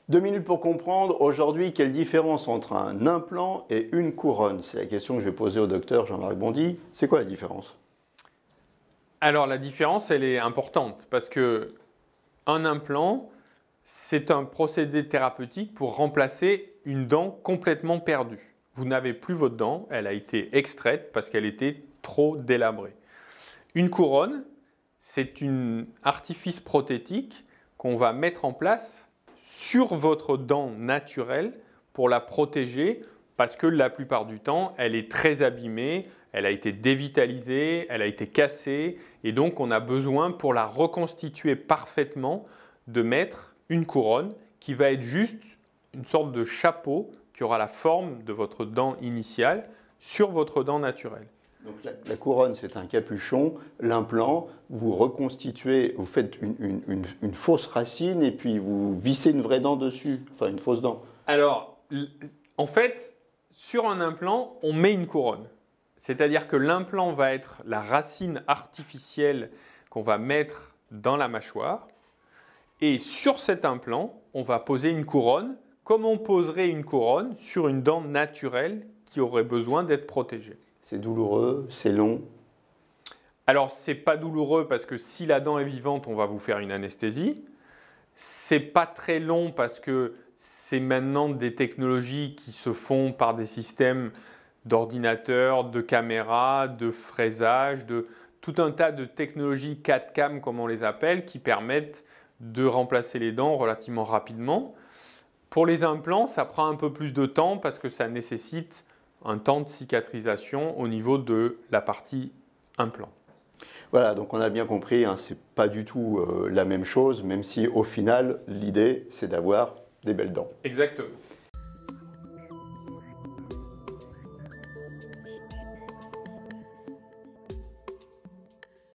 2 minutes pour comprendre. Aujourd'hui, quelle différence entre un implant et une couronne? C'est la question que je vais poser au docteur Jean-Marc Bondy. C'est quoi la différence? Alors la différence, elle est importante parce que un implant, c'est un procédé thérapeutique pour remplacer une dent complètement perdue. Vous n'avez plus votre dent, elle a été extraite parce qu'elle était trop délabrée. Une couronne, c'est un artifice prothétique qu'on va mettre en place sur votre dent naturelle pour la protéger parce que la plupart du temps, elle est très abîmée, elle a été dévitalisée, elle a été cassée et donc on a besoin pour la reconstituer parfaitement de mettre une couronne qui va être juste une sorte de chapeau qui aura la forme de votre dent initiale sur votre dent naturelle. Donc la couronne, c'est un capuchon. L'implant, vous reconstituez, vous faites une fausse racine et puis vous vissez une vraie dent dessus, enfin une fausse dent. Alors, en fait, sur un implant, on met une couronne. C'est-à-dire que l'implant va être la racine artificielle qu'on va mettre dans la mâchoire. Et sur cet implant, on va poser une couronne comme on poserait une couronne sur une dent naturelle qui aurait besoin d'être protégée. C'est douloureux, c'est long. Alors, ce n'est pas douloureux parce que si la dent est vivante, on va vous faire une anesthésie. C'est pas très long parce que c'est maintenant des technologies qui se font par des systèmes d'ordinateurs, de caméras, de fraisage, de tout un tas de technologies 4CAM comme on les appelle qui permettent de remplacer les dents relativement rapidement. Pour les implants, ça prend un peu plus de temps parce que ça nécessite un temps de cicatrisation au niveau de la partie implant. Voilà, donc on a bien compris, hein, c'est pas du tout la même chose, même si au final, l'idée, c'est d'avoir des belles dents. Exactement.